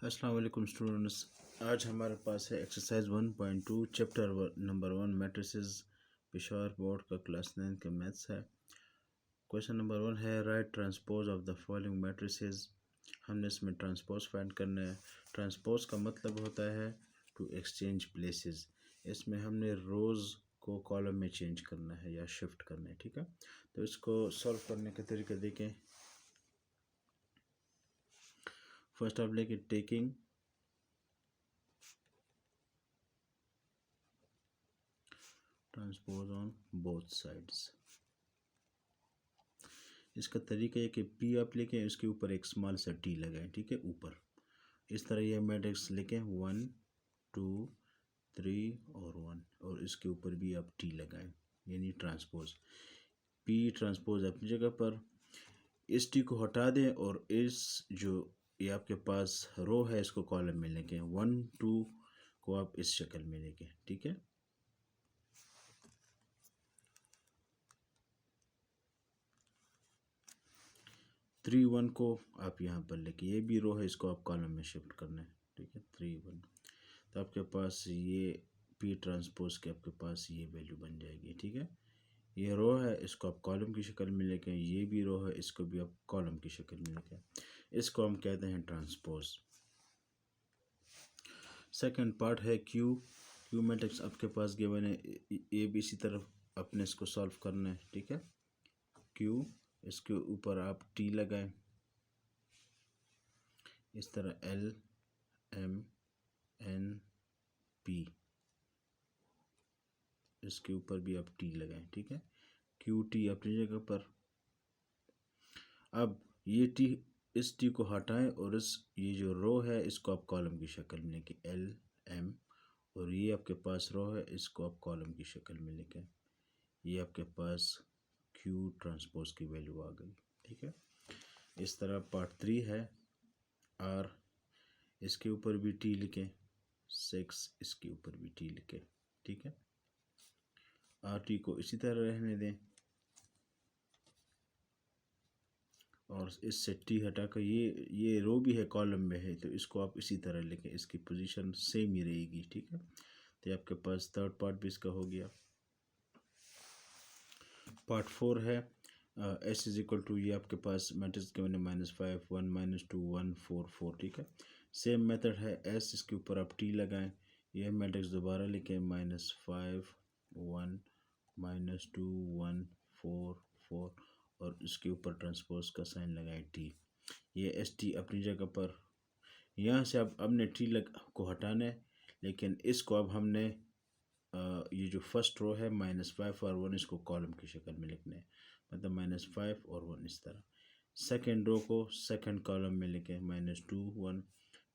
अस्सलाम वालेकुम स्टूडेंट्स। आज हमारे पास है exercise 1.2 chapter number 1 matrices Peshawar board का क्लास 9 का मैथ्स है। क्वेश्चन नंबर 1 है right transpose of the following matrices. हमने इसमें ट्रांसपोज फाइंड करना है। ट्रांसपोज का मतलब होता है टू एक्सचेंज प्लेसेस। इसमें हमने रोज़ को कॉलम में चेंज करना है या शिफ्ट करना है, ठीक है। तो इसको सॉल्व करने का तरीका देखें। फर्स्ट आप लेके taking transpose on both sides. इसका तरीका है कि पी आप लेके इसके ऊपर एक स्मॉल सा टी लगाएं, ठीक है, ऊपर इस तरह ये मैट्रिक्स लेके 1 2 3 और 1 और इसके ऊपर भी आप टी लगाएं, यानी ट्रांसपोज। पी ट्रांसपोज अपनी जगह पर, इस टी को हटा दें और इस जो ये आपके पास रो है इसको कॉलम में लेके 1 2 को आप इस शक्ल में लेके, ठीक है। 3 1 को आप यहाँ पर लेके, ये भी रो है इसको आप कॉलम में शिफ्ट करना है, ठीक है। 3 1 तो आपके पास ये पी ट्रांसपोज के आपके पास ये वैल्यू बन जाएगी, ठीक है। ये रो है इसको आप कॉलम की शक्ल में लेके, ये भी रो है इसको भी आप कॉलम की शक्ल में लेके, इसको हम कहते हैं ट्रांसपोज। सेकंड पार्ट है क्यू मैट्रिक्स आपके पास गिवन है, ये भी इसी तरह अपने इसको सॉल्व करना है, ठीक है। क्यू इसके ऊपर आप टी लगाएं इस तरह एल एम एन पी, इसके ऊपर भी आप टी लगाएं, ठीक है। क्यू टी अपनी जगह पर। अब ये टी, इस टी को हटाएं और इस ये जो रो है इसको आप कॉलम की शक्ल में लेके एल एम, और ये आपके पास रो है इसको आप कॉलम की शक्ल में लेके, ये आपके पास क्यू ट्रांसपोज की वैल्यू आ गई, ठीक है। इस तरह पार्ट 3 है आर, इसके ऊपर भी टी लिखें 6, इसके ऊपर भी टी लिखें, ठीक है। आर टी को इसी तरह रहने दें और इससे टी हटाकर ये रो भी है कॉलम में है तो इसको आप इसी तरह लिखें, इसकी पोजीशन सेम ही रहेगी, ठीक है। तो ये आपके पास थर्ड पार्ट भी इसका हो गया। पार्ट 4 है एस इज इक्वल टू, ये आपके पास मैट्रिक्स के मैंने -5 1 -2 1 4 4, ठीक है। सेम मेथड है एस, इसके ऊपर आप टी लगाएं, यह मैट्रिक्स दोबारा लिखें -5 1 -2 1 4 4 और इसके ऊपर ट्रांसपोज का साइन लगाएं टी। ये एस टी अपनी जगह पर। यहाँ से अब हमने टी को हटाना है, लेकिन इसको अब हमने ये जो फर्स्ट रो है -5 और 1 इसको कॉलम की शक्ल में लिखना है, मतलब -5 और 1 इस तरह। सेकेंड रो को सेकेंड कॉलम में लिखें -2 1,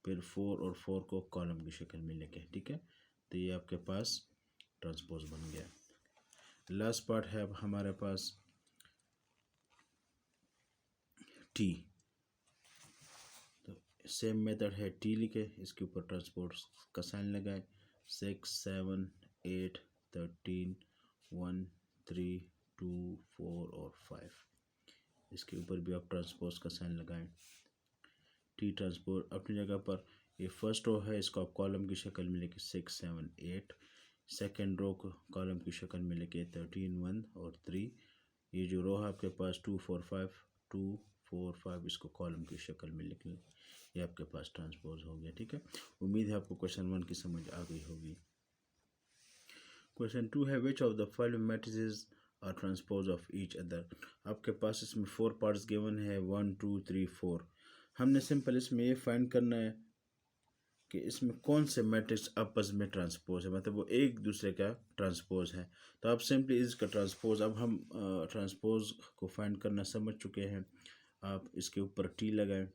फिर 4 और 4 को कॉलम की शक्ल में लिखें, ठीक है। तो ये आपके पास ट्रांसपोज बन गया। लास्ट पार्ट है अब हमारे पास टी, तो सेम मेथड है टी लिखे, इसके ऊपर ट्रांसपोज का साइन लगाए 6 7 8 13 1 3 2 4 और 5, इसके ऊपर भी आप ट्रांसपोज का साइन लगाएं। टी ट्रांसपोज अपनी जगह पर। ये फर्स्ट रो है इसको आप कॉलम की शक्ल में लेके 6 7 8, सेकेंड रो को कॉलम की शक्ल में लेके 13 1 और 3, ये जो रो है आपके पास 2 4 5 2 4 5 इसको कॉलम की शक्ल में लिख लें, ये आपके पास ट्रांसपोज हो गया, ठीक है। उम्मीद है आपको क्वेश्चन 1 की समझ आ गई होगी। क्वेश्चन 2 है which of the following matrices are transpose of each other. आपके पास इसमें 4 पार्ट्स गिवन है 1 2 3 4। हमने सिंपल इसमें ये फाइंड करना है कि इसमें कौन से मैट्रिक्स आपस में ट्रांसपोज है, मतलब वो एक दूसरे का ट्रांसपोज है। तो आप सिंपली इसका ट्रांसपोज, अब हम ट्रांसपोज को फाइंड करना समझ चुके हैं। आप इसके ऊपर टी लगाएं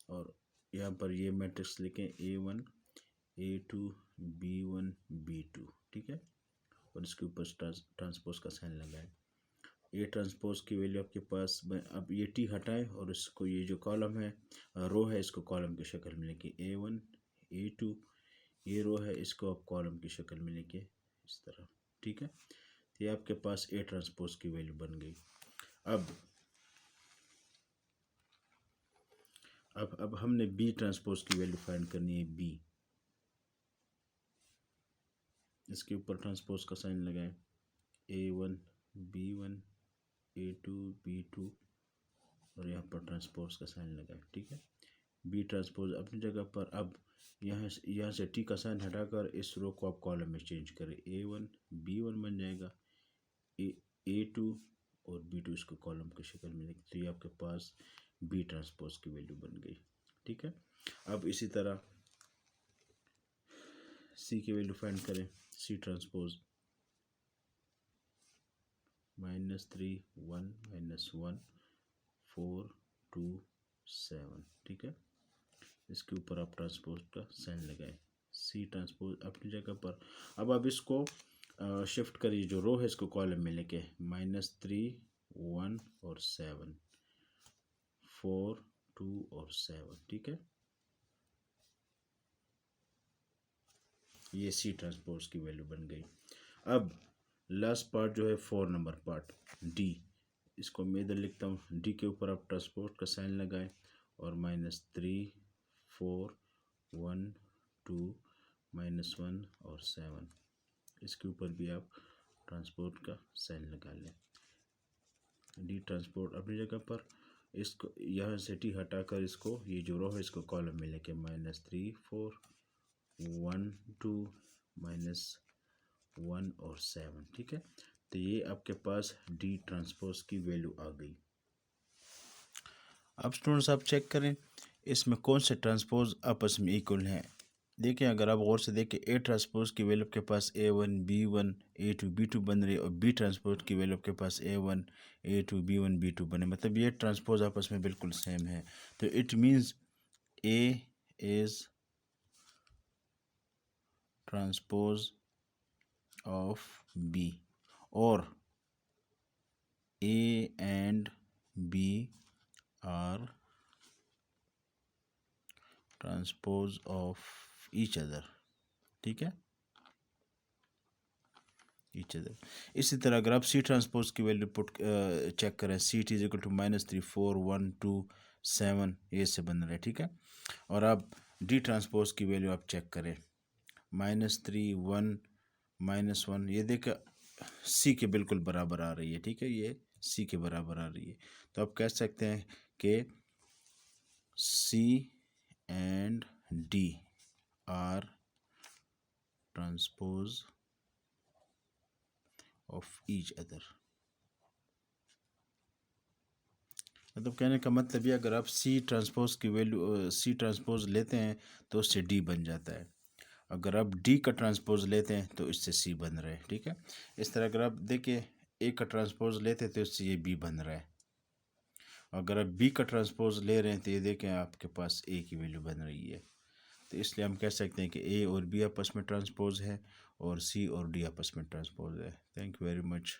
और यहाँ पर ये मैट्रिक्स लिखें A1 A2 B1 B2, ठीक है, और इसके ऊपर ट्रांसपोज का साइन लगाएं। ये ट्रांसपोज की वैल्यू आपके पास, अब ये टी हटाएं और इसको ये जो कॉलम है रो है इसको कॉलम की शक्ल में लेके A1 A2, ये रो है इसको आप कॉलम की शक्ल में लेके इस तरह, ठीक है। तो ये आपके पास ए ट्रांसपोज की वैल्यू बन गई। अब अब हमने बी ट्रांसपोज की वैल्यू फाइंड करनी है। बी, इसके ऊपर ट्रांसपोज का साइन लगाएं। A1 B1 A2 B2 और यहाँ पर ट्रांसपोज का साइन लगाएं। ठीक है, बी ट्रांसपोज अपनी जगह पर। अब यहाँ से टी का साइन हटाकर इस रो को आप कॉलम में चेंज करें। A1 B1 बन जाएगा, A2 और B2 इसको कॉलम की शक्ल में लिख, तो ये आपके पास बी ट्रांसपोज की वैल्यू बन गई। ठीक है, अब इसी तरह सी की वैल्यू फाइंड करें। C transpose -3 1 -1 4 2 7। ठीक है, इसके ऊपर आप ट्रांसपोज का साइन लगाएं। सी ट्रांसपोज अपनी जगह पर। अब आप इसको शिफ्ट करिए, जो रो है इसको कॉलम में लेके। -3 1 और 7 4 2 और 7। ठीक है, ये सी ट्रांसपोज की वैल्यू बन गई। अब लास्ट पार्ट जो है 4 नंबर पार्ट डी, इसको मैं इधर लिखता हूँ। डी के ऊपर आप ट्रांसपोज का साइन लगाएं और -3 4 1 2 -1 और 7, इसके ऊपर भी आप ट्रांसपोर्ट का साइन लगा लें। डी ट्रांसपोर्ट अपनी जगह पर। इसको यहाँ से टी हटाकर इसको, ये जो रो है इसको कॉलम में लेके -3 4 1 2 -1 और 7। ठीक है, तो ये आपके पास डी ट्रांसपोज की वैल्यू आ गई। अब स्टूडेंट्स आप चेक करें इसमें कौन से ट्रांसपोज आपस में इक्वल हैं। देखिए, अगर आप गौर से देखें, ए ट्रांसपोज की वैल्यू आपके पास A1 B1 A2 B2 बन रही है और बी ट्रांसपोज की वैल्यू आपके पास A1 A2 B1 B2 बने, मतलब ये ट्रांसपोज आपस में बिल्कुल सेम है। तो it means A is transpose of B और A and B are transpose of each other. ठीक है, ईच अदर। इसी तरह अगर आप सी ट्रांसपोज की वैल्यू पुट चेक करें, C T is equal to -3 4 1 2 7, ये से बन रहा है। ठीक है, और आप डी ट्रांसपोज की वैल्यू आप चेक करें, -3 1 -1, ये देखिए सी के बिल्कुल बराबर आ रही है। ठीक है, ये सी के बराबर आ रही है, तो आप कह सकते हैं कि C and D are transpose of each other. मतलब कहने का मतलब ये, अगर आप सी ट्रांसपोज की वैल्यू सी ट्रांसपोज लेते हैं तो उससे डी बन जाता है, अगर आप डी का ट्रांसपोज लेते हैं तो इससे सी बन रहा है। ठीक है, इस तरह अगर आप देखिए ए का ट्रांसपोज लेते हैं तो इससे ये बी बन रहा है, अगर आप बी का ट्रांसपोज ले रहे हैं तो ये देखें आपके पास ए की वैल्यू बन रही है। तो इसलिए हम कह सकते हैं कि ए और बी आपस में ट्रांसपोज है और सी और डी आपस में ट्रांसपोज है। Thank you very much.